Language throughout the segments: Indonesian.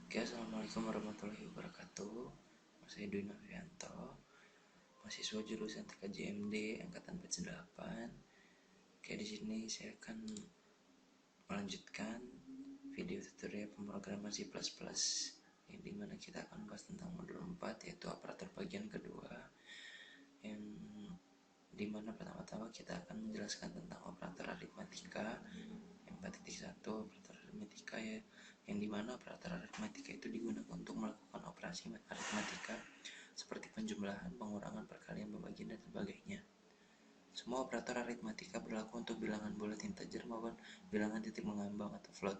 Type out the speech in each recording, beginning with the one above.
Oke, assalamualaikum warahmatullahi wabarakatuh. Saya Dwi Novianto, mahasiswa jurusan TKJMD angkatan 48. Oke, di sini saya akan melanjutkan video tutorial pemrograman C++, yang dimana kita akan bahas tentang modul 4, yaitu operator bagian kedua, yang dimana pertama-tama kita akan menjelaskan tentang operator aritmatika. Yang 4.1 operator aritmatika, ya, yang dimana operator aritmatika itu digunakan untuk melakukan operasi aritmatika seperti penjumlahan, pengurangan, perkalian, pembagian, dan sebagainya. Semua operator aritmatika berlaku untuk bilangan bulat integer maupun bilangan titik mengambang atau float.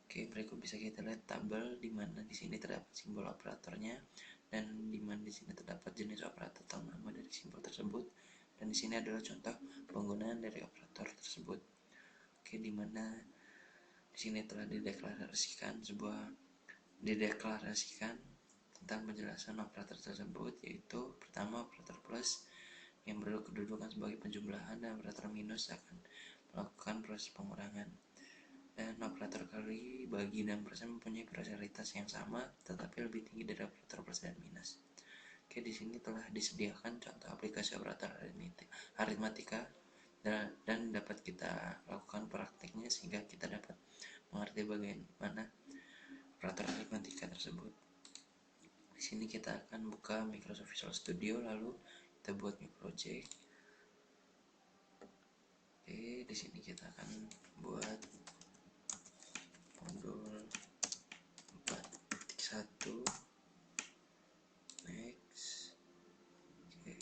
Oke, berikut bisa kita lihat tabel di mana di sini terdapat simbol operatornya, dan di mana di sini terdapat jenis operator atau nama dari simbol tersebut, dan di sini adalah contoh penggunaan dari operator tersebut. Oke, di mana di sini telah dideklarasikan tentang penjelasan operator tersebut, yaitu pertama operator plus yang berkedudukan sebagai penjumlahan, dan operator minus akan melakukan proses pengurangan. Dan operator kali, bagi, dan persen mempunyai proporsionalitas yang sama tetapi lebih tinggi dari operator plus dan minus. Oke, di sini telah disediakan contoh aplikasi operator aritmatika dan dapat kita lakukan praktiknya sehingga kita dapat mengerti bagaimana operator aritmatika tersebut. Di sini kita akan buka Microsoft Visual Studio, lalu kita buat new project. Oke, di sini kita akan buat modul 4.1. Next. Oke,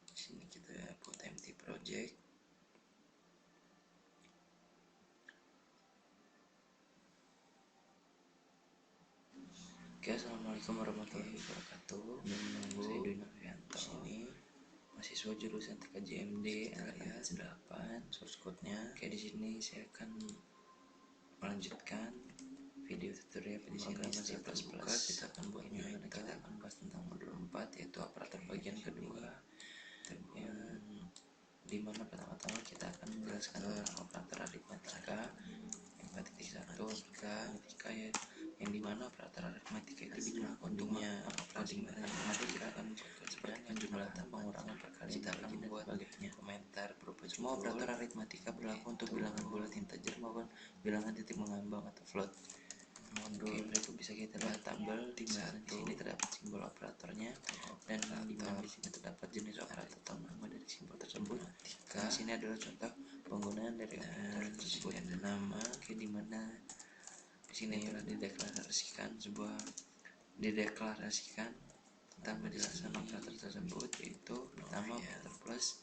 di sini kita buat empty project. Oke, assalamualaikum warahmatullahi wabarakatuh. Saya Dwi Novianto, sini mahasiswa jurusan TKJMD angkatan 48, source code-nya. Oke, di sini saya akan melanjutkan video tutorial pemrograman C++. Kita akan buat kita akan bahas tentang modul 4, yaitu operator bagian kedua, yang dimana pertama-tama kita akan menjelaskan tentang operator aritmatika. Yang 4.1 aritmatika, ya, yang dimana operator aritmatika itu digunakan untuk melakukan operasi aritmatika seperti penjumlahan, pengurangan, perkalian, kita akan membuat sebagainya. Komentar berupa semua operator aritmatika berlaku untuk bilangan bulat integer maupun bilangan titik mengambang atau float. Modul berikut bisa kita lihat tabel di mana di sini terdapat simbol operatornya, dan di mana di sini terdapat jenis operator atau nama dari simbol tersebut. Di sini adalah contoh penggunaan dari operator tersebut. Ada nama, oke, di mana di sini telah dideklarasikan tentang penjelasan operator tersebut, yaitu pertama operator plus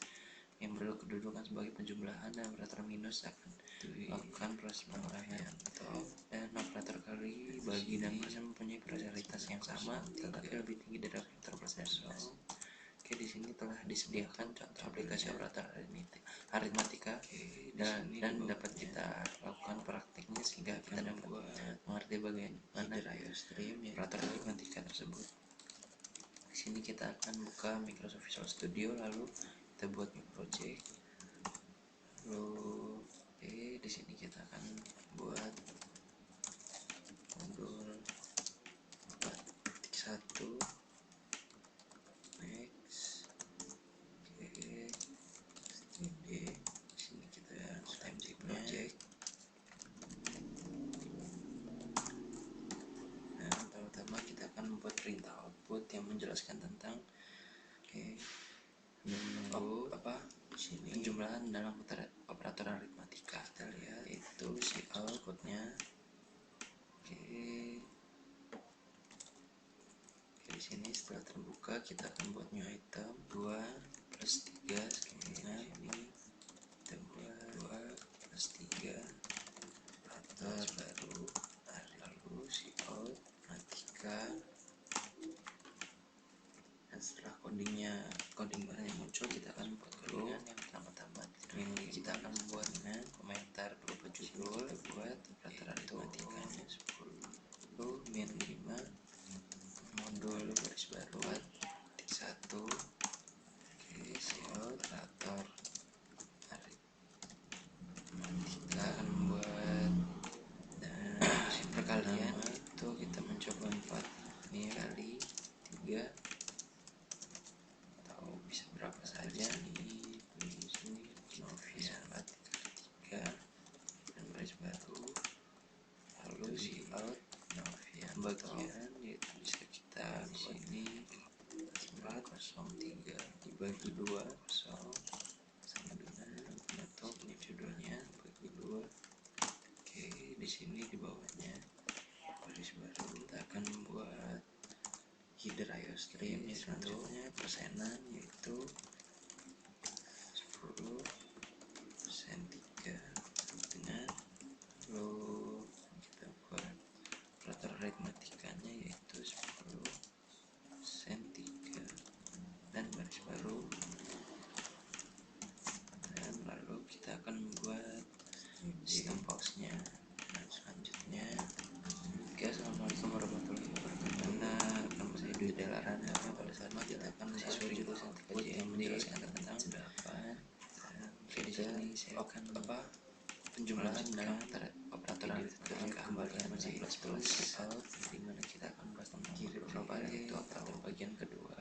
yang berkedudukan sebagai penjumlahan, dan operator minus akan melakukan proses pengurangan. Dan operator kali, bagi, dan persen mempunyai proporsionalitas yang sama tetapi lebih tinggi dari operator plus dan minus. Oke, di sini telah disediakan contoh aplikasi operator aritmatika dan dapat kita lakukan praktiknya sehingga kita dapat mengerti bagaimana operator aritmatika tersebut. Di sini kita akan buka Microsoft Visual Studio, lalu kita buat new project. Lalu di sini kita akan buat modul 4.1. Next. Oke, di sini kita buat empty project. Nah, pertama kita akan membuat perintah output yang menjelaskan tentang penjumlahan dalam operator aritmatika. Kita lihat itu si outputnya. Oke, di sini setelah terbuka kita akan buat new item 2 plus 3. Kemudian ini kita buat 2 plus 3 operator baru. Lalu si out matikan, dan setelah coding barang yang muncul, kita akan membuat codingan yang pertama-tama. Ini kita akan membuat dengan komentar berupa judul. Kita buat operator aritmatikanya 10 min 5 modul garis baru 1. Oke, si operator aritmatika akan membuat, dan di dibagi dua kosong sama dengan menutup ini judulnya bagi dua. Oke, di sini di bawahnya baris baru kita akan membuat header IOStream ya. Selanjutnya persenan yaitu 10 persen 3 dengan, lalu kita buat operator aritmatikanya yaitu 10 persen 3 dan baris baru, dan lalu kita akan membuat sistem pausnya. Dan selanjutnya, oke, assalamualaikum warahmatullahi wabarakatuh. Karena nama saya Dwi Delaran, pada saat kita akan mahasiswa jurusan TKJ yang menjelaskan tentang 8. Oke, di sini saya akan penjumlahan dalam operator aritmatika kembalian plus di mana kita akan membahas tentang global yaitu operator bagian kedua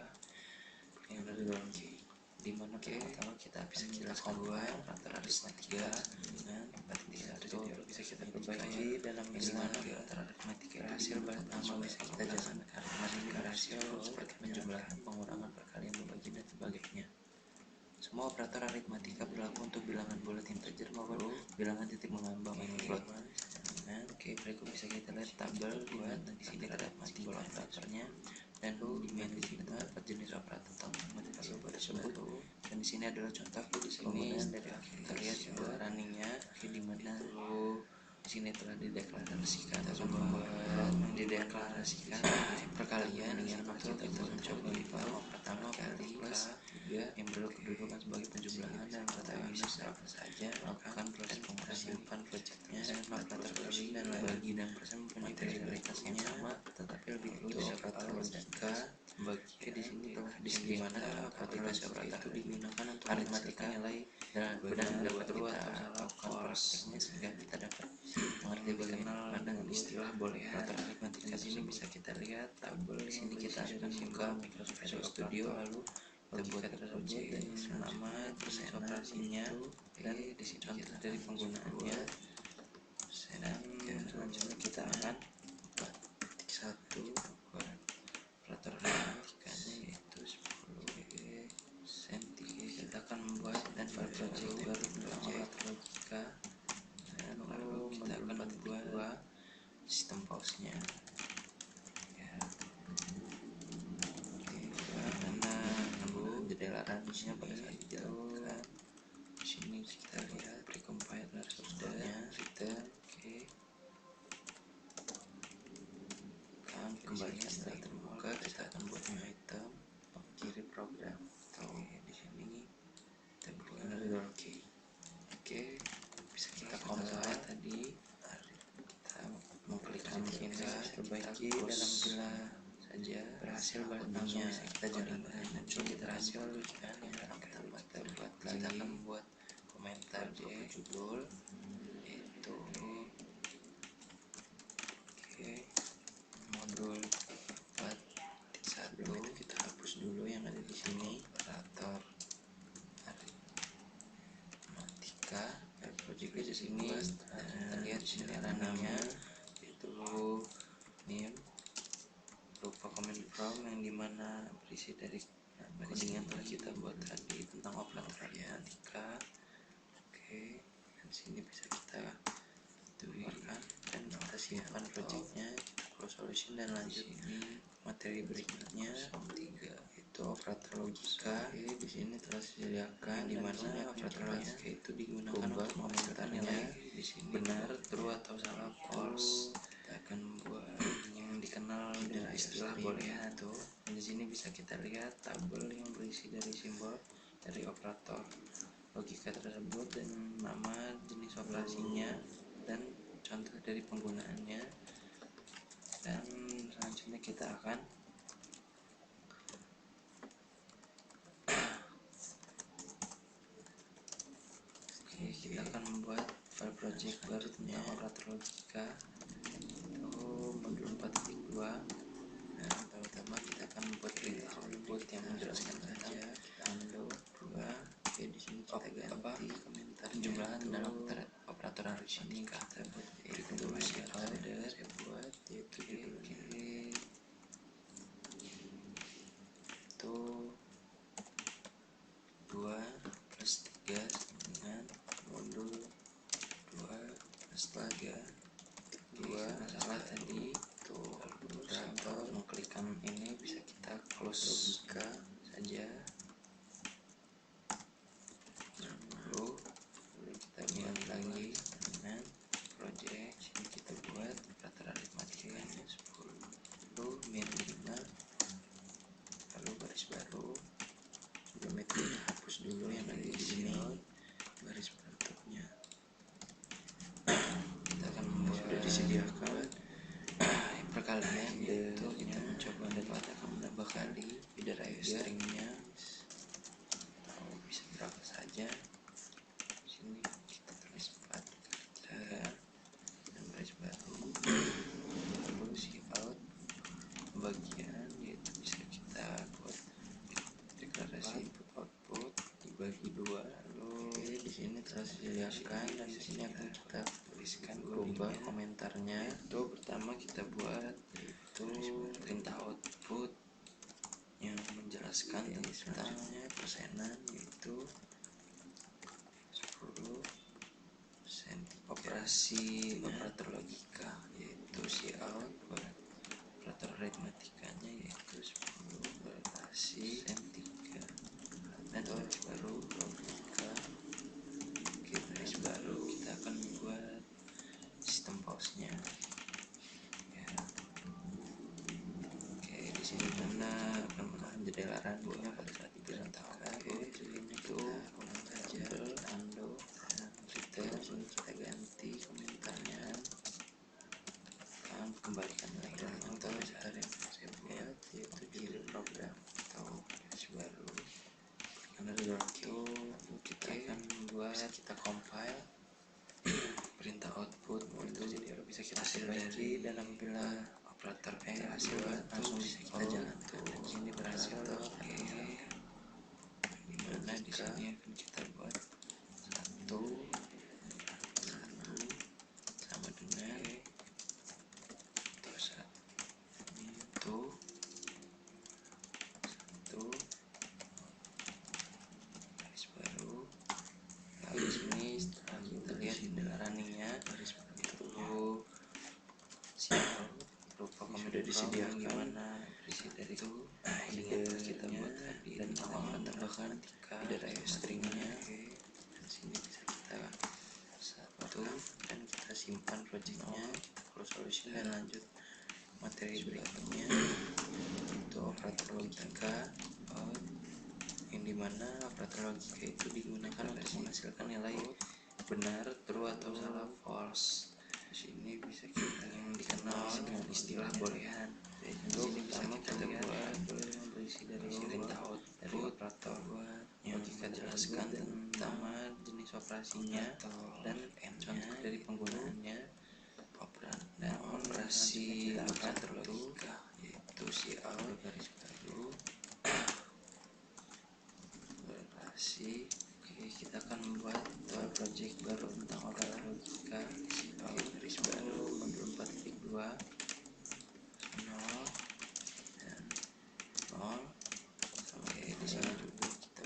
yang ada dalam G, di mana pertama kita bisa jelaskan dua operator aritmatika dengan satu bisa kita perbaiki dalam istilah operator aritmatika hasil balik nama bisa kita jalankan matematika rasio seperti penjumlahan, pengurangan, perkalian, membagi dan sebagainya. Semua operator aritmatika berlaku untuk bilangan bulat integer maupun bilangan titik mengambang float. Nah, oke, berikut bisa kita lihat tabel buat di sini ada simbol operatornya dan di sini terdapat jenis operator matematika tersebut. Dan di sini adalah contoh penggunaan dari terlihat runningnya, di mana di sini telah dideklarasikan atau dideklarasikan perkalian yang kita mencoba di pertama kali plus 3 yang berkedudukan sebagai penjumlahan dan mengetahui bisa saja melakukan proses pengurangan projectnya dan operator kali dan bagi dan persen mempunyai realitas yang sama tetapi lebih khusus operator logika bagi di sini telah disediakan aplikasi operator itu digunakan untuk aritmatika nilai dan benar dapat kita lakukan prakteknya sehingga kita dapat mengerti bagaimana dengan istilah boolean. Operator aritmatika di sini bisa kita lihat tabel di sini kita akan buka Microsoft Visual Studio, lalu kita buat tersebut dan nama persen operasinya dan di sini contoh dari penggunaannya. Dan selanjutnya kita akan buat titik 1 buat operator matematikanya yaitu 10 persen 3. Kita akan membuat dan project baru tentang operator logika, dan lalu kita akan membuat sistem pausnya ya. Karena jendelarannya pada saat dijalankan di sini kita lihat precompiler sudah return. Oke, kan kembalikan setelah terbuka kita akan buat new item kiri program. Oke, di sini kita berikan oke, bisa kita compile tadi, kita mengklikkan kita perbaiki dalam bila saja berhasil baliknya bisa kita jalankan muncul kita hasil kan yang akan kita buat kita akan membuat komentar di judul itu oke modul 4.1 itu kita hapus dulu yang ada di sini operator aritmatika project di sini dan lihat di sini namanya itu name berupa comment from yang dimana berisi dari coding yang telah kita buat tadi tentang operator aritmatika. Oke, dan sini bisa kita tuliskan dan kita simpan projectnya, kita close solution dan lanjut materi berikutnya. 3 itu operator logika. Oke, di sini telah disediakan di mana operator logika itu digunakan untuk menentukan nilai di sini benar, true atau salah, false. Kita akan membuat yang dikenal dengan istilah boolean itu. Dan di sini bisa kita lihat tabel yang berisi dari simbol dari operator logika tersebut dan nama jenis operasinya dan contoh dari penggunaannya. Dan selanjutnya kita akan kita akan membuat file project baru tentang operator logika itu modul 4.2. Nah, pertama kita akan membuat print output yang menjelaskan tentang undo 2. Oke, di sini kita ganti komentar penjumlahan dalam operator aritmatika. Kita buat itu saya buat yaitu judulnya itu buat perkalian, yaitu kita mencoba menambah kali feeder IO stringnya atau bisa berapa saja. Sini kita tulis 4 dan baris baru, lalu si out bagian, yaitu bisa kita buat deklarasi input output dibagi 2. Lalu di sini telah disediakan dan di sini akan kita tuliskan berubah komentarnya. Itu pertama kita buat yaitu perintah output yang menjelaskan tentang persenan, yaitu 10 operasi operator logika, yaitu si out buat operator aritmatikanya yaitu 10 operasi sen 3 dan garis baru logika. Oke, garis baru kita akan membuat sistem pause-nya ya. Oke, di sini Anda akan menahan jendela runnya pada saat diberantakan. Itu tabel undo dan return. Sini kita ganti komentarnya, akan kembalikan lagi dan atau saat yang saya buat yaitu judul program atau garis baru. Karena sudah itu kita akan membuat, kita compile perintah output itu jadi bisa kita dari dan apabila operator hasil langsung bisa kita jalankan. Dan sini berhasil dimana di sini akan kita buat 1 sama dengan itu 1 garis baru. Lalu di sini setelah kita lihat jendela runningnya itu siapa berupa sudah disediakan gimana berisi dari itu kita buat tadi dan kita tambahkan feeder IO stringnya. Dan sini bisa kita 1 dan kita simpan projectnya, kita close solution dan lanjut materi berikutnya. Itu operator logika out, yang dimana operator logika itu digunakan untuk menghasilkan nilai benar, true atau salah, false. Di sini bisa kita yang dikenal dengan istilah boolean. Itu pertama kita buat berisi dari perintah output dari operator yang kita jelaskan tentang jenis operasinya dan contoh dari penggunaannya dan operasi operator logika, yaitu si out garis baru operasi. Oke, kita akan membuat project baru tentang operator logika, si out garis baru modul 4.2 0 dan 0. Oke, di sini juga kita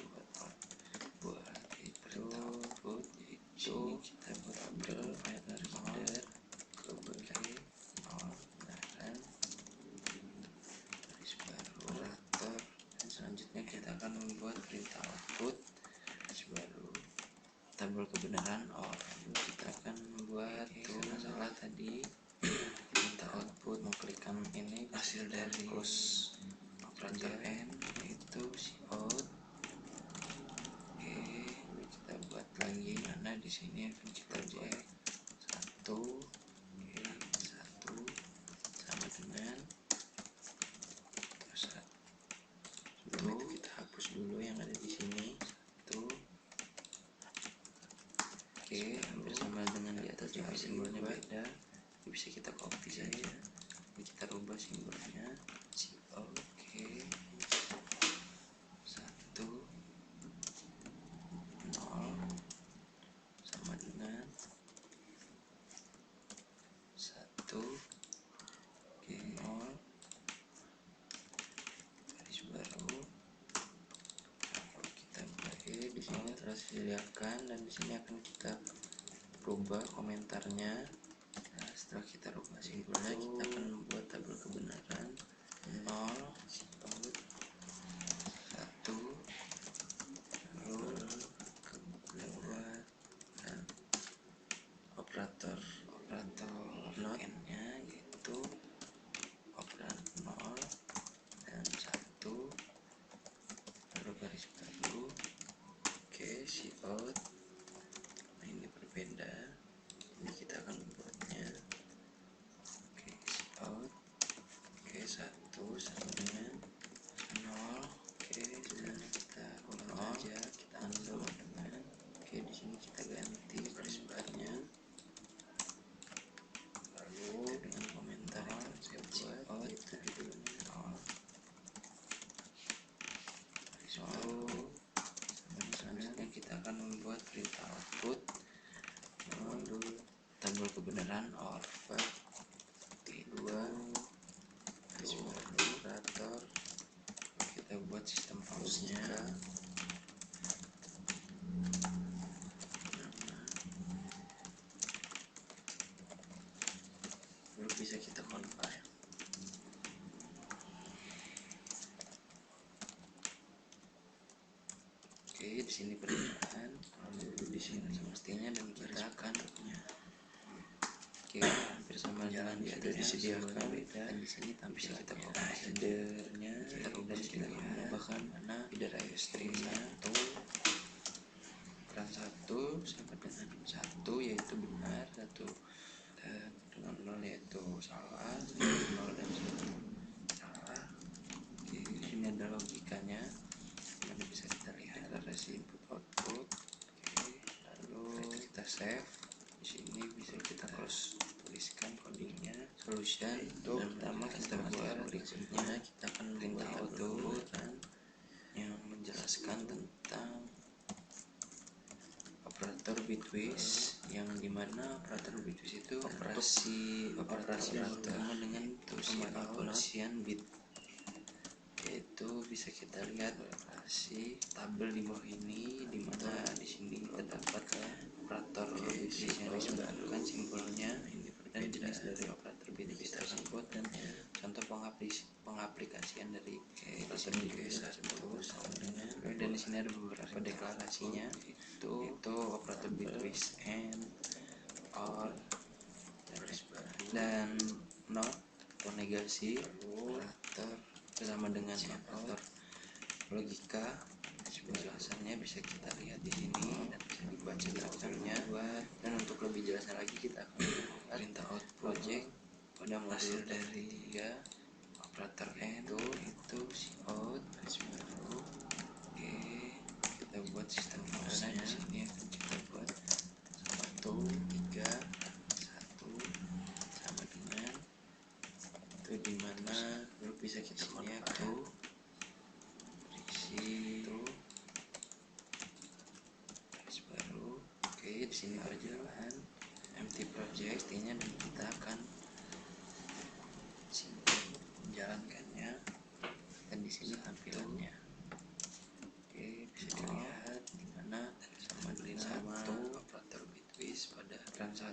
buat perintah output, yaitu kita buat tabel feeder ke bagian 0 dan garis baru operator. Dan selanjutnya kita akan membuat perintah output garis baru tabel kebenaran or. Kita akan membuat masalah tadi perintah output mengklikkan ini hasil dari close operator n, yaitu si out. Oke, kita buat lagi karena di sini akan kita cek 1 sama dengan 1. Kita hapus dulu yang ada di sini 1. Oke, hampir sama dengan di atas, tapi simbolnya beda. Ini bisa kita copy saja, kita rubah simbolnya si out. Oke, 1 0 sama dengan 1. Oke, 0 garis baru. Kalau kita buat di sini telah disediakan dan di sini akan kita rubah komentarnya. Nah, setelah kita rubah simbolnya, kita akan membuat tabel kebenaran 0 out 1, lalu buat operator not n-nya yaitu operan 0 dan 1, lalu garis baru. Oke, si out. Nah, ini berbeda, ini kita akan membuatnya sama dengan 0. Oke, sekarang kita ulang aja, kita ambil dengan di sini kita ganti garis barnya, lalu dengan komentar yang saya buat yaitu judulnya 0. Lalu selanjutnya kita akan membuat perintah output modul tabel kebenaran or fact T2 operator. Kita buat sistem house-nya, lalu bisa kita compile. Oke, di sini perintah, lalu di sini semestinya, dan kita akan hampir sama dengan di atas disediakan. Dan di sini bisa kita copy headernya, kita ubah sedikit, bahkan mana header streamnya atau ukuran 1 sama dengan 1 yaitu benar, 1 dan dengan 0 yaitu salah, 0 dan 1 salah. Oke, ini ada logikanya, mana bisa kita lihat deklarasi input output. Oke, lalu kita save. Di sini bisa kita close, tuliskan codingnya, solution. Untuk pertama kita buat berikutnya, kita akan perintah output yang menjelaskan tentang operator bitwise, yang dimana operator bitwise itu operasi yang berhubungan dengan pengisian bit, yaitu bisa kita lihat operasi tabel di bawah ini, dimana di sini terdapat operator bitwise yang disebutkan simbolnya dan jenis dari operator bitwise tersebut, dan contoh pengaplikasian dari operator bitwise tersebut. Dan di sini ada beberapa deklarasinya, itu operator bitwise and, or, dan not atau negasi, operator bersama dengan operator logika. Penjelasannya bisa kita lihat di sini dan bisa dibaca grafiknya. Dan untuk lebih jelasnya lagi, kita akan membuat perintah output project pada modul dari 3 operator N itu out garis baru. Oke, kita buat sistem house-nya. Di sini akan kita buat 1 3 1 sama dengan itu, dimana lalu bisa kita connect itu garis baru. Oke, di sini berjalan empty project nya, dan kita akan menjalankannya, dan di sini tampilannya. Oke, bisa dilihat dimana sama dengan 1 operator bitwise pada ukuran 1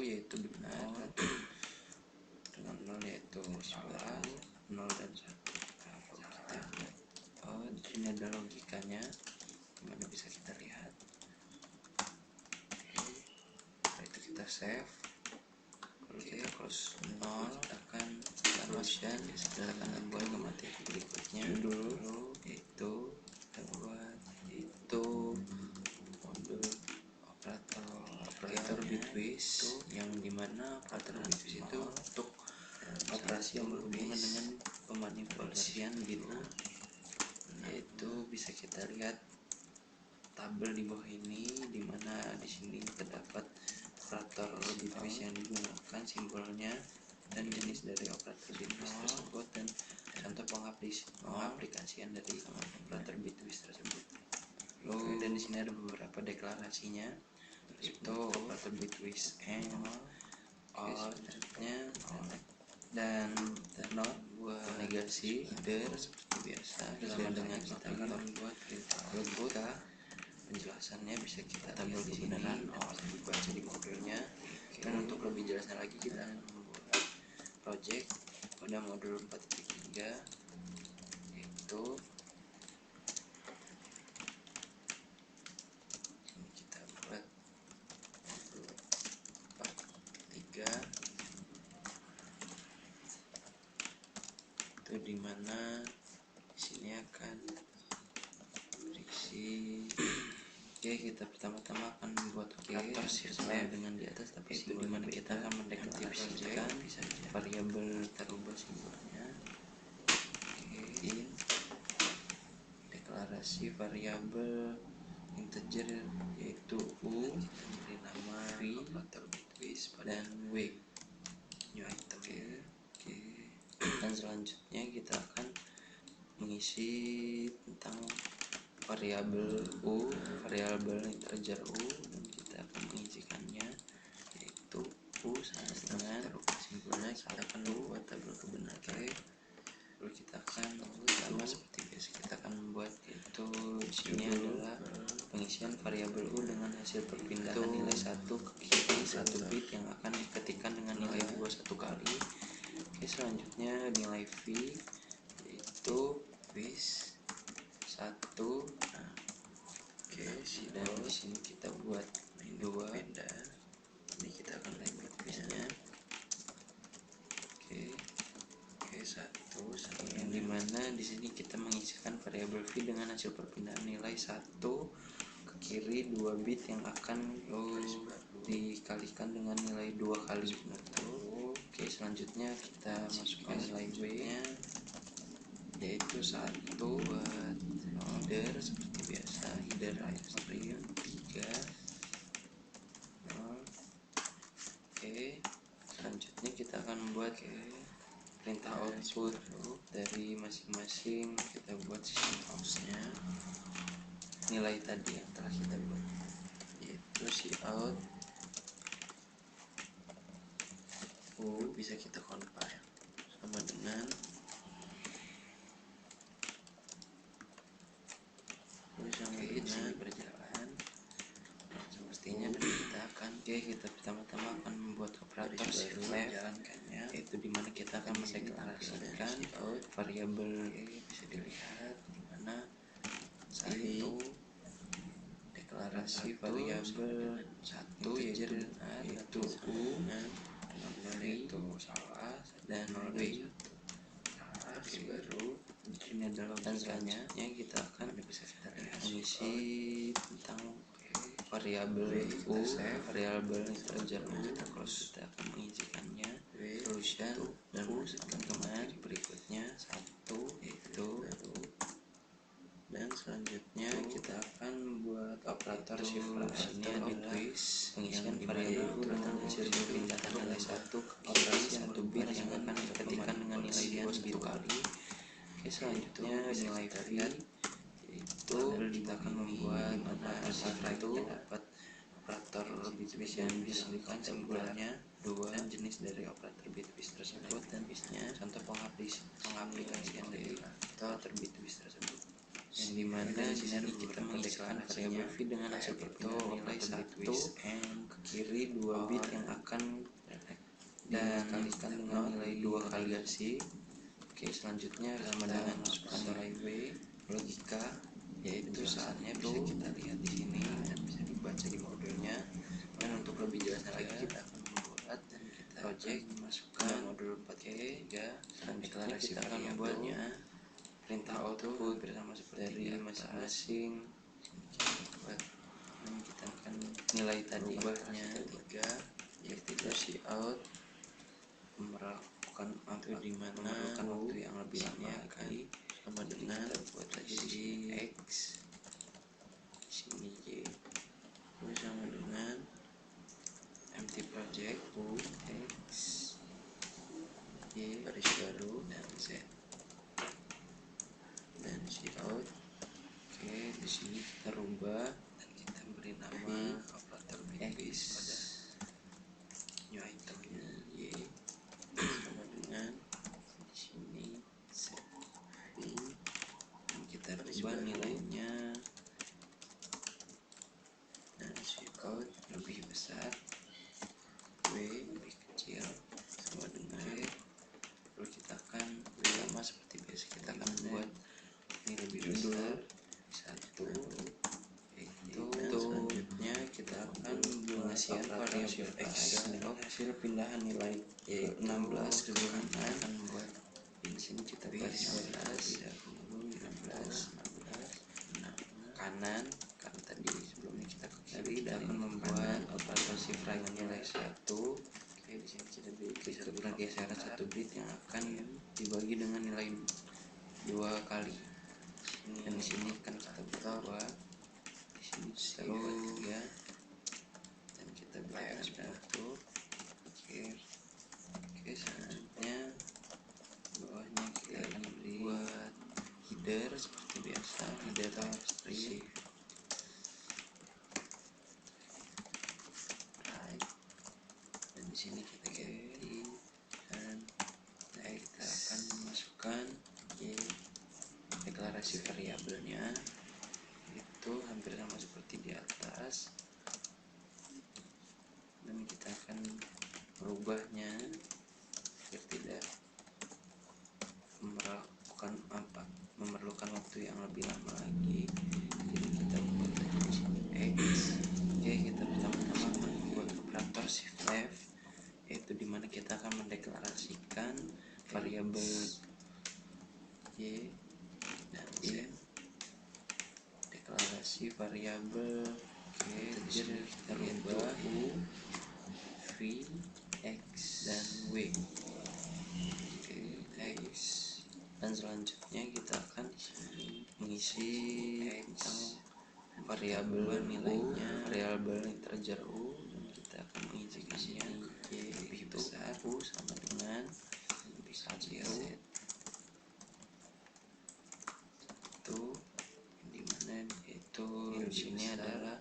yaitu benar, dengan 0 yaitu salah, 0 dan 1. Ini ada logikanya, dimana bisa kita lihat. Setelah itu kita save, lalu kita close 0, kita akan solution, kita akan membuat kematian berikutnya dulu, yaitu kita buat itu modul operator bitwise, yang dimana operator bitwise itu untuk operasi yang berhubungan dengan pemanipulasian bit, yaitu bisa kita lihat tabel di bawah ini, dimana di sini terdapat operator bitwise yang digunakan simbolnya dan jenis dari operator bitwise tersebut, dan contoh pengaplikasian dari operator bitwise tersebut. Dan di sini ada beberapa deklarasinya, itu operator bitwise and, or, dan not buat negasi header seperti biasa, sama dengan kita akan membuat perintah logika. Penjelasannya bisa kita tabel kebenaran or dibaca di modulnya. Dan untuk lebih jelasnya lagi, kita akan membuat project pada modul 4.3, yaitu ini kita buat modul 4.3, itu dimana di sini akan berisi. Oke, kita pertama-tama akan membuat operator sama dengan di atas, tapi itu dimana kita akan mendeklarasikan variabel terubah deklarasi variabel integer yaitu u, kita beri nama v dan w new item. Oke. Dan selanjutnya kita akan mengisi tentang variabel u, variabel integer u, dan kita akan mengisikannya yaitu u sama dengan simpulnya kita akan membuat tabel kebenaran. Lalu kita akan sama seperti biasa kita akan membuat yaitu di sini adalah pengisian variabel u dengan hasil perpindahan nilai 1 ke kiri 1 bit yang akan diketikkan dengan nilai 2 1 kali. Oke, selanjutnya nilai v yaitu bis 1. Nah, oke, dan di sini kita buat 2 beda. Ini kita akan lihat bisnya. Oke, 1 yang dimana di sini kita mengisikan variabel v dengan hasil perpindahan nilai 1 ke kiri 2 bit yang akan dikalikan dengan nilai 2 kali. Oke, selanjutnya kita masukkan nilai w nya yaitu 1 buat header seperti biasa, header string 3. Oke, selanjutnya kita akan membuat perintah output dari masing-masing. Kita buat system out-nya nilai tadi yang telah kita buat yaitu cout u bisa kita compile sama dengan di sini berjalan. Sepertinya kita akan kita pertama-tama akan membuat operator shift left menjalankannya, yaitu dimana kita akan mendeklarasikan variabel bisa dilihat dimana satu deklarasi variabel 1 yaitu u yaitu salah dan w baru. Ini adalah dan selanjutnya kita akan mengisi tentang variabel u, variabel integer u. Kita akan mengisikannya solution dan memasukkan command berikutnya 1 yaitu dan selanjutnya kita akan buat operator shift left. Ini adalah pengisian variabel u dengan hasil perpindahan nilai 1 ke kiri 1 bit yang akan diketikkan dengan nilai 2 1 kali. Oke, selanjutnya nilai v yaitu kita akan membuat operator shift right dapat operator bit-bit yang disebutkan simbolnya 2 dan jenis dari operator bit-bit tersebut dan bisnya contoh pengaplikasian dari operator bit-bit tersebut yang dimana di sini kita mengisikan variabel v dengan hasil perpindahan nilai 1 ke kiri 2 bit yang akan dikalikan dengan nilai 2 kali. Oke, selanjutnya sama dengan masukkan nilai w logika yaitu saatnya bisa kita lihat di sini dan bisa dibaca di modulnya. Dan untuk lebih jelasnya lagi kita akan membuat dan kita project masukkan modul 4.3. Selanjutnya kita akan membuatnya perintah output bersama seperti dari masing-masing. Dan kita akan nilai tadi ubahnya 3 yaitu cout melakukan waktu memerlukan waktu yang lebih lama lagi sama dengan buat lagi di x sini y sama dengan empty project u x y baris baru dan z dan cout. Oke, di sini kita rubah dan kita beri nama operator x pada new itemnya y sama dengan di sini set v dan kita rubah nilainya dan cout lebih besar w lebih kecil sama dengan lalu kita akan sama seperti biasa kita akan membuat ini lebih besar 1 yaitu selanjutnya kita akan pengisian variabel x dengan hasil pindahan nilai 16 ke kanan akan membuat di sini kita baris 16 kanan karena tadi sebelumnya kita ke kiri dan akan membuat operator shift right nilai 1. Oke, di sini kita beri pergeseran 1 bit yang akan dibagi dengan nilai 2 kali. dan di sini kan kita buat di sini kita buat 3 dan kita buat bentuk. Oke, selanjutnya bawahnya kita akan buat header seperti biasa, header string right, dan di sini kita ganti dan kita akan memasukkan deklarasi variabelnya, itu hampir sama seperti di atas, dan kita akan merubahnya agar tidak memerlukan waktu yang lebih lama lagi. Jadi kita buat lagi di sini x. Oke, kita pertama-tama akan membuat operator shift left, yaitu dimana kita akan mendeklarasikan variabel y dan z. Deklarasi variabel jadi kita rubah u, v, x dan w. X, dan selanjutnya kita akan mengisi tentang variabel nilainya, variabel integer u, dan kita akan mengisikannya lebih besar u sama dengan 1 itu, dimana itu di sini adalah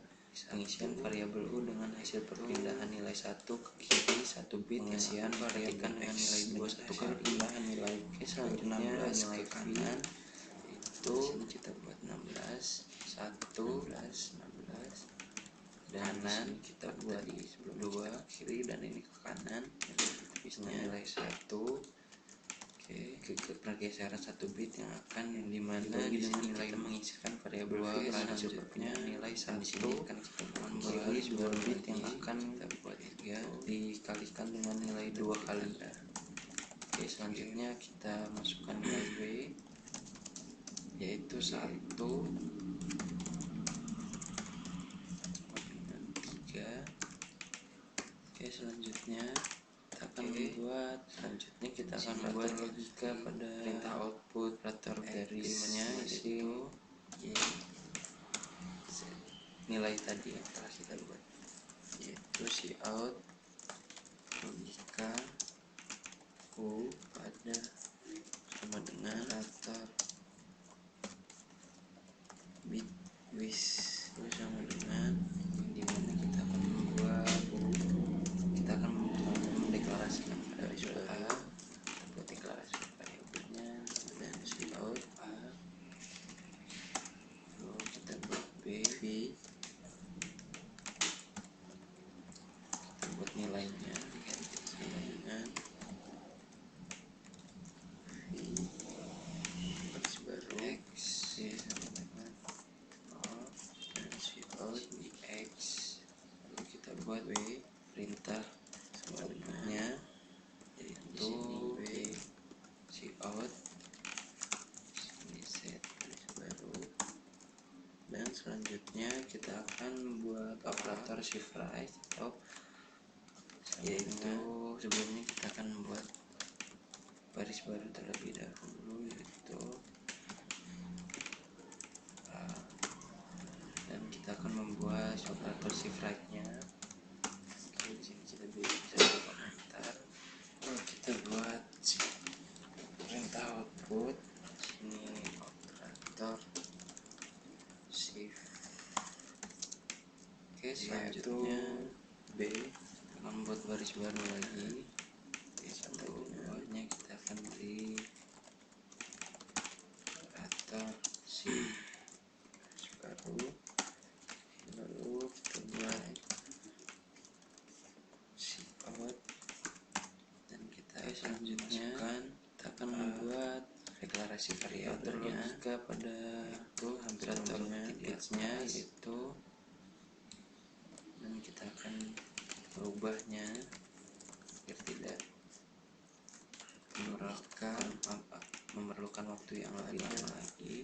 pengisian variabel u dengan hasil perpindahan nilai 1 ke kiri 1 bit, pengisian variabel dengan nilai 2 1 kali perpindahan nilai. Oke, selanjutnya nilai ke kanan itu kita buat 16 dan kanan kita buat di 2 kiri dan ini ke kanan, nilai 1. Oke, pergeseran 1 bit yang akan dimana di sini nilai mengisikan variabel v, selanjutnya nilai 1 di sini kan kita membuat 2 bit yang akan kita buat 3 dikalikan dengan nilai 2 kali. Oke, selanjutnya kita masukkan nilai w yaitu 1 dengan 3. Oke, selanjutnya kita akan membuat logika pada perintah output operator garisnya, yaitu nilai tadi yang telah kita buat, yaitu cout logika u pada sama dengan operator bit width sama dengan dimana kita akan membuat kita akan mendeklarasikan variabel a, kita buat deklarasi variabelnya dan cout a, lalu kita buat b, kita buat nilainya diganti sama dengan v garis baru x sama dengan dan cout di x, lalu kita buat w perintah selanjutnya yaitu w cout ini set garis baru, dan selanjutnya kita akan buat operator shift right atau yaitu sebelumnya kita akan membuat baris baru terlebih dahulu, yaitu dan kita akan membuat operator shift right nya. Oke, di sini kita bisa buat komentar. Kita buat perintah output sini operator shift. Oke, selanjutnya b membuat baris baru lagi, satu bawahnya kita akan beri operator shift baru, lalu kita buat cout dan kita selanjutnya kita akan membuat deklarasi variabelnya logika pada itu hampir bitnya yaitu, dan kita akan merubahnya agar tidak memerlukan waktu yang lebih lama lagi.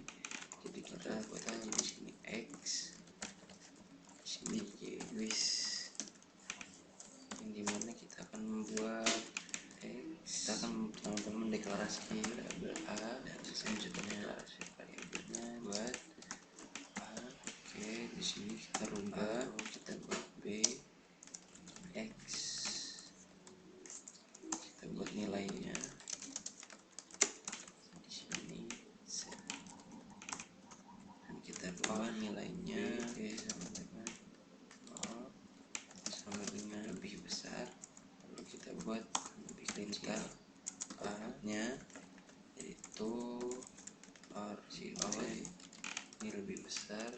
Jadi kita buat aja di sini x, di sini width, yang dimana kita akan membuat kita akan mendeklarasikan variabel a dan selanjutnya deklarasi variabelnya di sini kita rubah, kita buat B X, kita buat nilainya di sini Z, dan kita rubah nilainya sama dengan sama dengan lebih besar, lalu kita buat lebih kecil A nya yaitu OR si O ini lebih besar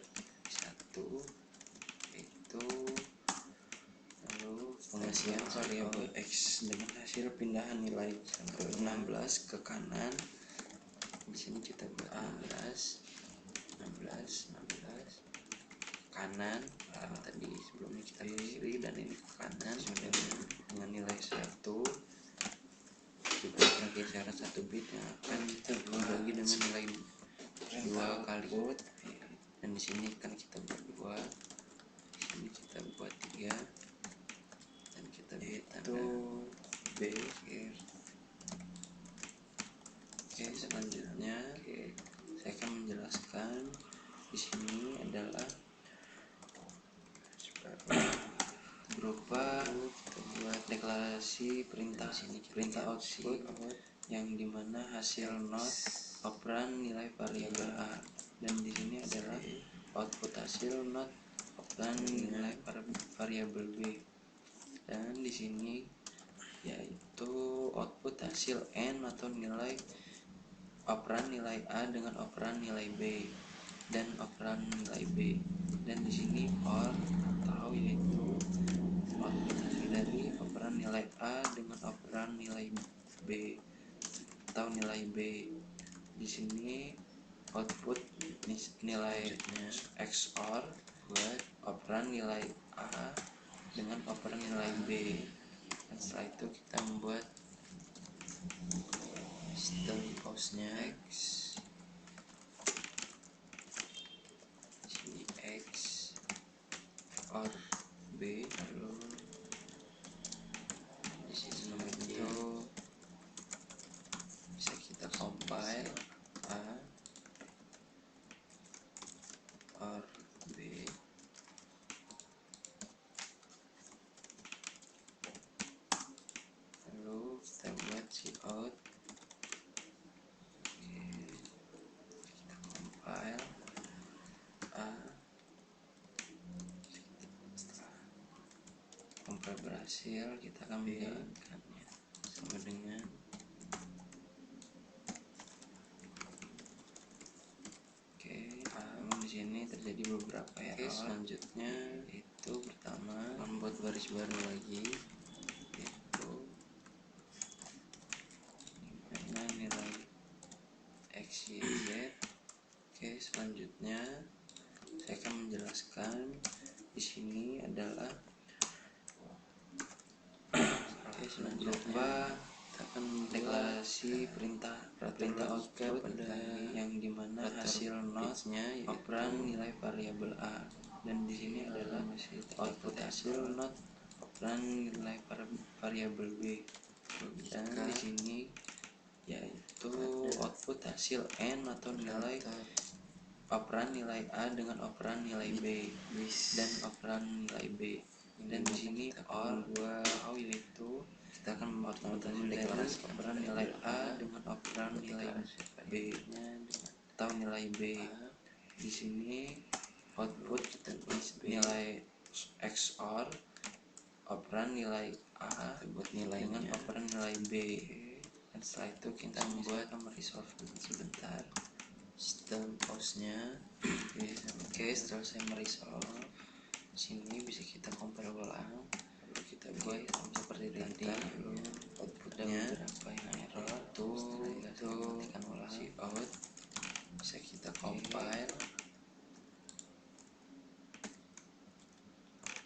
1 itu, lalu pengisian variabel X dengan hasil pindahan nilai ke 16 ke kanan. Di sini kita buat 16 kanan, karena tadi sebelumnya kita ke kiri dan ini ke kanan dengan nilai 1 juga pergeseran 1 bit yang akan kita bagi dengan nilai 2 kali, dan di sini kan kita buat 2, di sini kita buat 3, dan kita buat tanda B. Oke, selanjutnya saya akan menjelaskan di sini adalah berupa kita buat deklarasi perintah output yang dimana hasil not operan nilai variabel A, dan di sini adalah output hasil not operan nilai variabel B, dan di sini yaitu output hasil N atau nilai operan nilai A dengan operan nilai B dan operan nilai B, dan di sini OR atau yaitu output hasil dari operan nilai A dengan operan nilai B atau nilai B. Di sini output nilai XOR buat operan nilai A dengan operan nilai B, dan setelah itu kita membuat sistem outnya X, di sini X OR B, lalu di sini itu bisa kita compile A OR B, lalu kita buat cout. Kita compile A, setelah compile berhasil kita akan menjalankannya sama dengan namun di sini terjadi beberapa error. Selanjutnya itu pertama membuat baris baru lagi, yaitu dimana nilai X, Y, Z. Selanjutnya saya akan menjelaskan di sini adalah selanjutnya kita akan deklarasi perintah output pada yang dimana hasil not-nya operan nilai variabel A, dan di sini adalah output hasil not operan nilai variabel B, dan di sini yaitu output hasil N atau nilai operan nilai A dengan operan nilai B dan operan nilai B, dan di sini OR yaitu kita akan membuat deklarasi operan nilai A dengan operan nilai B atau nilai B. Di sini output nilai XOR operan nilai A buat nilai dengan operan nilai B, dan setelah itu kita membuat meresolve sebentar sistem outnya. Setelah saya meresolve sini bisa kita compile ulang, lalu kita buat seperti tadi. Outputnya beberapa yang error itu si out bisa kita compile,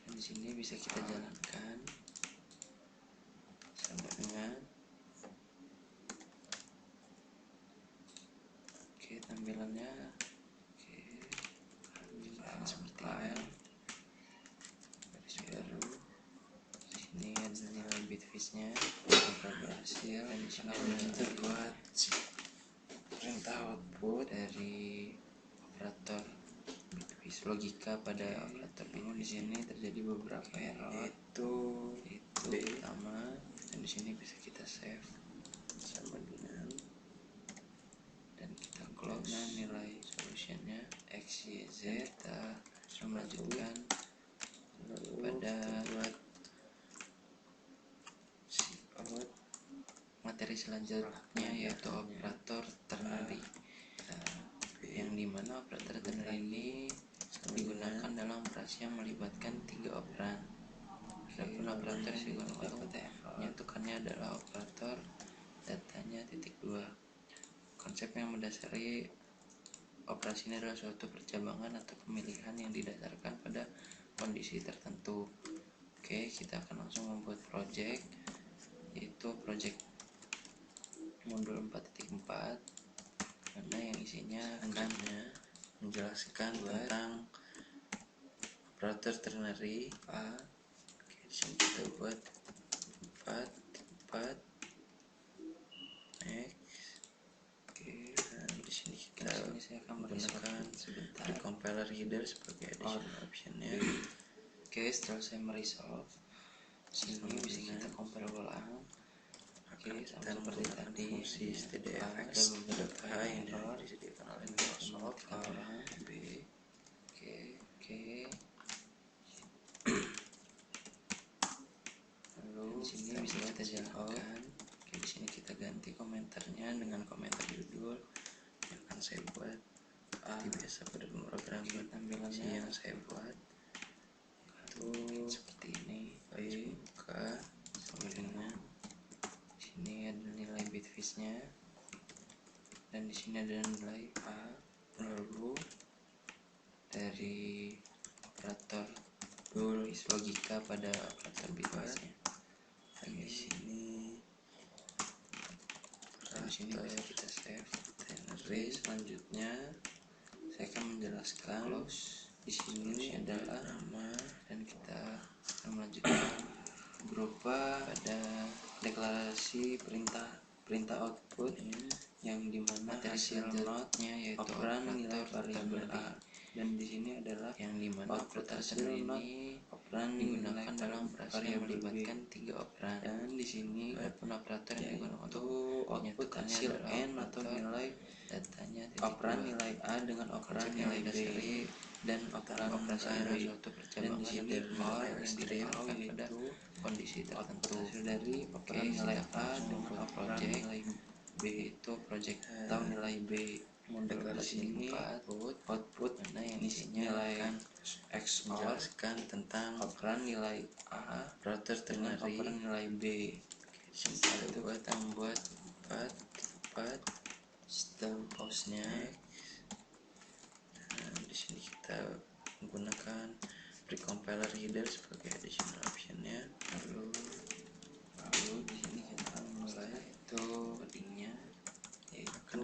dan di sini bisa kita jalankan sama dengan tampilannya seperti file garis baru. Di sini ada nilai bitfishnya berhasil, dan di sini kita buat perintah output dari operator bitfish logika pada operator bingung. Di sini terjadi beberapa error, itu pertama, dan di sini bisa kita save sama dengan, dan kita close. Nah, nilai solutionnya x, y, z. Kita melanjutkan pada materi selanjutnya, yaitu operator ternary. Yang dimana operator ternary ini digunakan dalam operasi yang melibatkan 3 operan. Adapun operator yang digunakan untuk menyatukannya adalah operator datanya titik 2. Konsep yang mendasari operasi ini adalah suatu percabangan atau pemilihan yang didasarkan pada kondisi tertentu. Oke, kita akan langsung membuat project, yaitu project modul 4.4, mana yang isinya akan menjelaskan tentang operator ternary A. Oke, di sini kita buat 4 x. Oke, dan di sini saya akan menggunakan precompiler header sebagai additional optionnya. Oke, setelah saya meresolve, sini bisa kita compile ulang. Oke, sama seperti tadi, fungsi stdfx ada beberapa yang disediakan oleh Microsoft B. Oke. Lalu di sini bisa kita jalankan. Oke, di sini kita ganti komentarnya dengan komentar judul yang akan saya buat. Seperti biasa pada pemrograman tampilannya yang saya buat itu seperti ini. Buka sama dengan ini ada nilai bitfish-nya, dan di sini ada nilai A. Lalu dari operator logika pada operator bitfish-nya, dan di sini bisa kita save. Ternary selanjutnya saya akan menjelaskan di sini adalah nama, dan kita akan melanjutkan berupa pada deklarasi perintah output yang dimana hasil notnya yaitu operan nilai variabel A, dan di sini adalah yang dimana output hasil ini operan digunakan dalam operasi yang melibatkan 3 operan, dan di sini operator yang digunakan untuk output hasil n atau nilai datanya operan nilai A dengan operan nilai B, dan operan operasi dari suatu percabangan, dan di sini OR yang didasarkan pada kondisi tertentu. Hasil dari operan nilai A dengan operan nilai B itu project atau nilai B. Deklarasi ini output mana yang isinya nilai X menjelaskan tentang operan nilai A operator dengan operan nilai B. Kita membuat 4 sistem pause-nya. Nah, di sini kita menggunakan precompiler header sebagai additional optionnya. Lalu di sini kita akan mulai itu codingnya, yaitu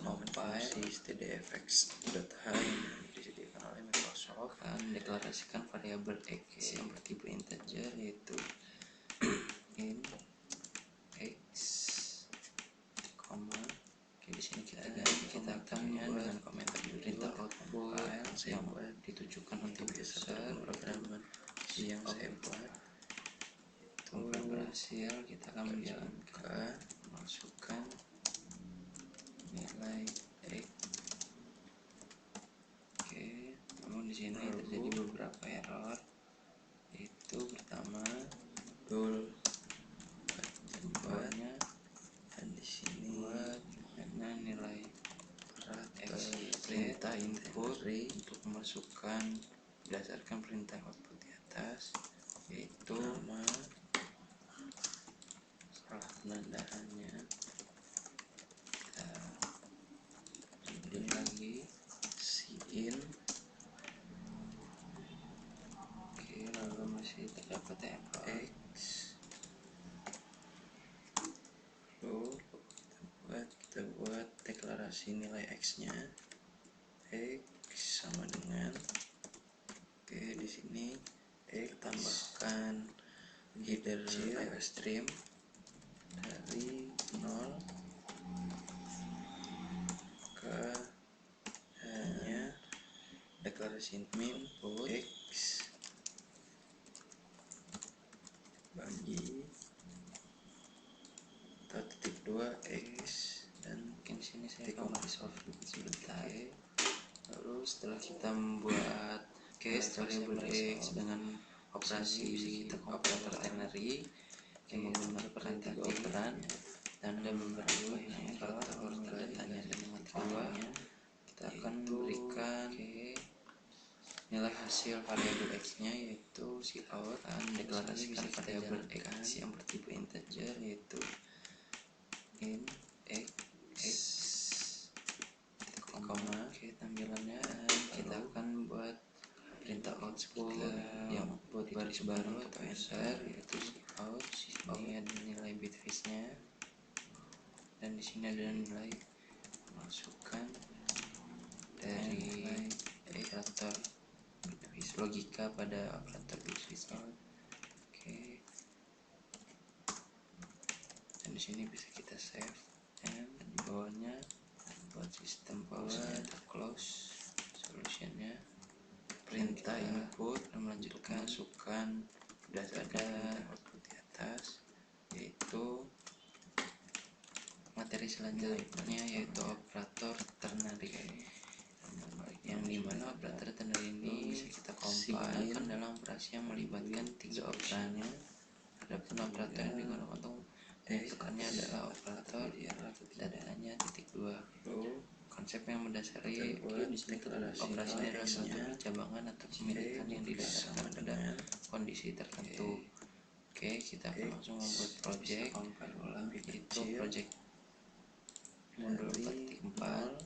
compile fungsi stdfx.h yang disediakan oleh Microsoft, akan deklarasikan variabel x yang bertipe integer, yaitu int x, koma. Oke, di sini kita ganti komentarnya dengan komentar perintah output yang ditujukan untuk user programmer yang saya buat. Itu berhasil, kita akan menjalankan, masukkan nilai x. Oke, namun di sini terjadi beberapa error. Itu pertama buatnya, dan di sini buat karena nilai x, perintah input untuk memasukkan berdasarkan perintah output di atas, yaitu nama, salah penandaannya. Kita lanjut lagi cin. Oke, lalu masih terdapat error x. Lalu kita buat deklarasi nilai x nya, x sama dengan, oke, di sini x tambahkan header iOS stream dari 0 ke hanya deklarasi deklarasi input x bagi atau titik 2 x, dan mungkin sini saya akan solve sebentar. Lalu setelah kita membuat variable x dengan operasi operator ternary yang menggunakan 3 operan dan memberi operator datanya dan matematikanya, kita akan berikan nilai hasil variabel x nya yaitu cout, dan deklarasikan variabel x yang bertipe integer yaitu int x koma. Tampilannya kita akan buat perintah output yang buat baris baru atau enter yaitu cout. Ini ada nilai bitfish nya dan di sini ada nilai masukan dari operator bitfish, logika pada operator bitfish nya. Oke. Dan di sini bisa kita save, dan di bawahnya buat sistem pause atau close solutionnya, perintah input dan melanjutkan masukan berdasarkan output di atas, yaitu materi selanjutnya yaitu operator ternary, yang dimana operator ternary ini bisa kita compile dalam operasi yang melibatkan 3 operannya. Adapun operator yang digunakan untuk menentukannya adalah operator datanya titik 2. Konsep yang mendasari operasi ini adalah suatu percabangan atau pemilihan yang didasarkan pada kondisi tertentu. Oke, kita akan langsung membuat project, yaitu project modul 4.4,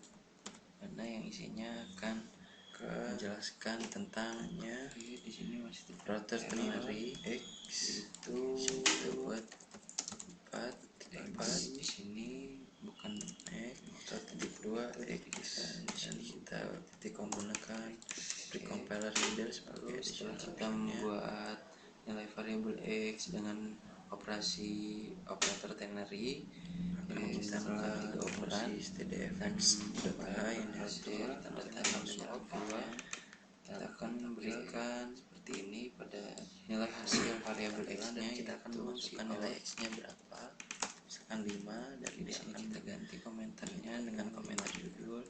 mana yang isinya akan menjelaskan tentangnya. Di sini masih operator ternary x, itu kita buat 4 di sini bukan x atau titik 2 x, di sini kita titik menggunakan precompiler header sebagai setelah kita membuat nilai variabel x dengan operasi operator ternary yang menggunakan 3 operan dan data yang hasil tanda tanda menyerang keluar, kita akan memberikan seperti ini pada nilai hasil variabel x nya, kita akan memasukkan nilai x nya berapa, misalkan 5, dan di sini kita ganti komentarnya dengan komentar judul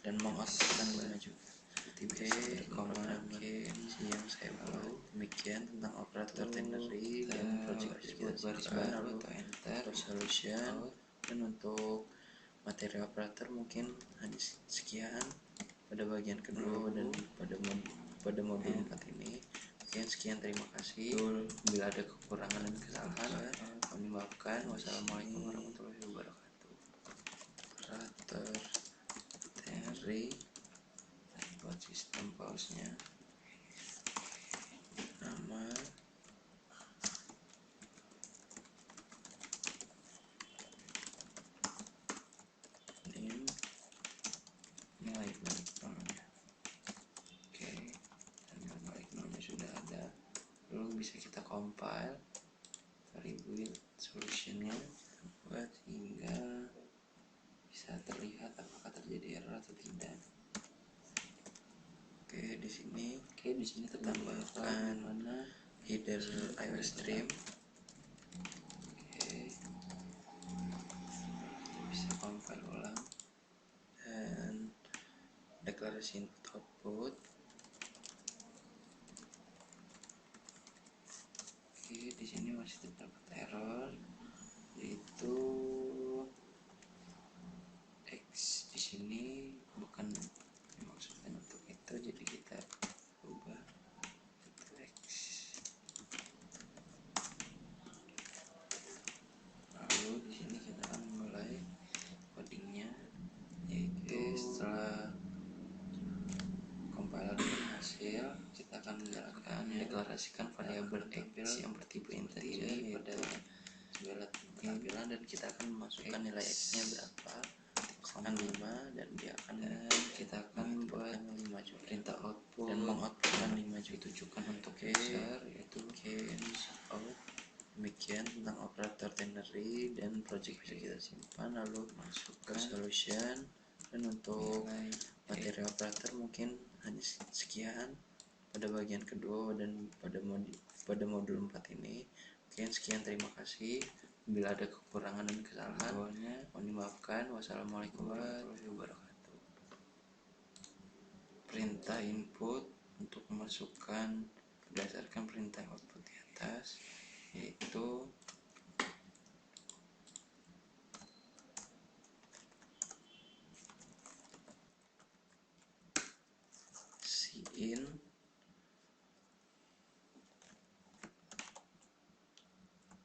dan mengoutputkan 5 juga. Oke, yang saya buat demikian tentang operator ternary dan project buat baris baru atau enter solution. Dan untuk materi operator mungkin hanya sekian pada bagian kedua dan pada modul 4 ini. Sekian, terima kasih. Bila ada kekurangan dan kesalahan, kami maafkan. Wassalamualaikum warahmatullahi wabarakatuh. Operator ternary buat sistem pause-nya, nama, name, nilai balik nolnya. Oke, dan nilai balik nolnya sudah ada. Lalu bisa kita compile variable solutionnya buat hingga bisa terlihat apakah terjadi error atau tidak. Oke, di sini tertambahkan mana header iOS stream. Oke, bisa compile ulang dan deklarasi input output. Oke, di sini masih terdapat error, yaitu x di sini bukan dimaksudkan untuk itu, jadi kita ubah untuk x. Lalu di sini kita akan mulai codingnya, yaitu setelah compiler berhasil, kita akan menjalankan deklarasikan variabel x yang bertipe integer pada segala tampilan, dan kita akan memasukkan nilai x nya berapa, misalkan 5, dan kita akan membuat 5 juga perintah output dan mengoutputkan 5 juga ditujukan untuk user, yaitu out. Demikian tentang operator ternary dan project bisa kita simpan lalu masuk ke solution. Dan untuk materi operator mungkin hanya sekian pada bagian kedua dan pada modul 4 ini. Oke, sekian, terima kasih. Bila ada kekurangan dan kesalahan, mohon dimaafkan. Wassalamualaikum warahmatullahi wabarakatuh. Perintah input untuk memasukkan berdasarkan perintah output di atas, yaitu cin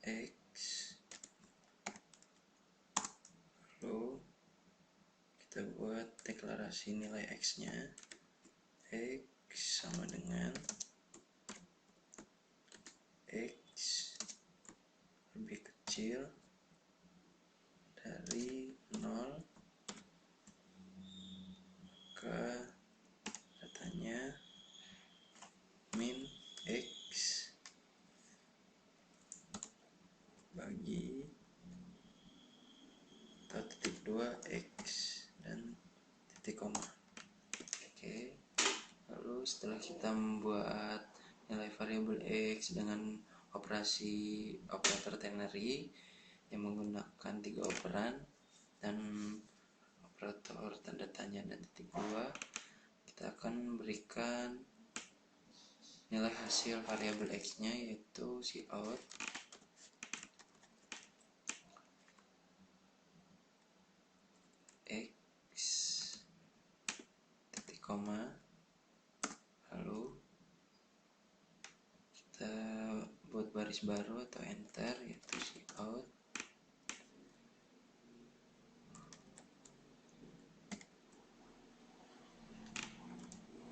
x, lalu kita buat deklarasi nilai x nya. X sama dengan x lebih kecil dari 0, maka datanya min x bagi atau titik 2 x dan titik koma. Oke, lalu setelah kita membuat nilai variabel x dengan operasi operator ternary yang menggunakan 3 operan dan operator tanda tanya dan titik 2, kita akan memberikan nilai hasil variabel x nya, yaitu cout x titik koma, lalu kita buat baris baru atau enter, yaitu cout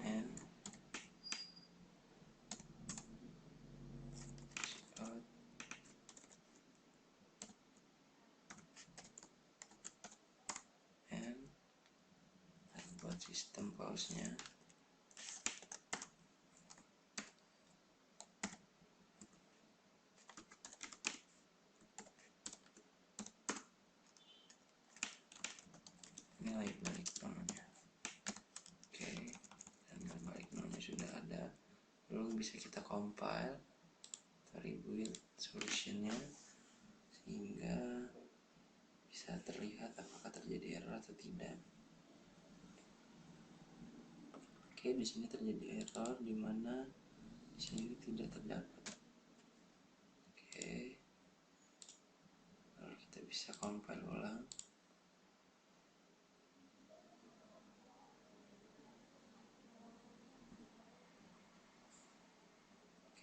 and cout and buat sistem pause nya. Nilai balik nolnya. Oke, dan nilai balik nolnya sudah ada, lalu bisa kita compile atau rebuild solutionnya sehingga bisa terlihat apakah terjadi error atau tidak. Oke, di sini terjadi error di mana di sini tidak terdapat. Oke, lalu kita bisa compile ulang.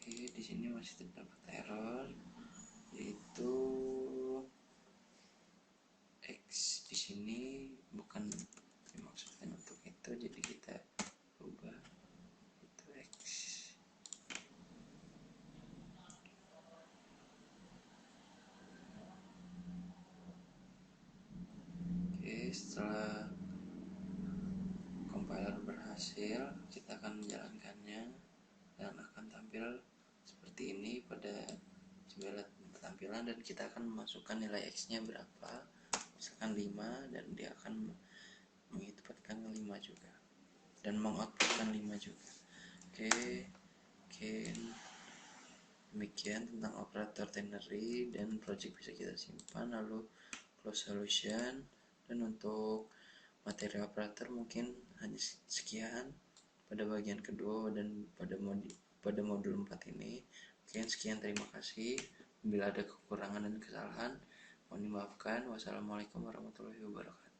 Oke, di sini masih terdapat error, yaitu x di sini bukan dimaksudkan untuk itu, jadi kita ubah itu x. Oke, setelah compiler berhasil, kita akan menjalankannya dan akan tampil seperti ini pada sebelah tampilan, dan kita akan memasukkan nilai x nya berapa, misalkan 5, dan dia akan menginputkan 5 juga dan mengoutputkan 5 juga. Oke, demikian tentang operator ternary, dan project bisa kita simpan lalu close solution. Dan untuk materi operator mungkin hanya sekian pada bagian kedua dan pada modul 4 ini. Oke, sekian, terima kasih. Bila ada kekurangan dan kesalahan, mohon dimaafkan. Wassalamualaikum warahmatullahi wabarakatuh.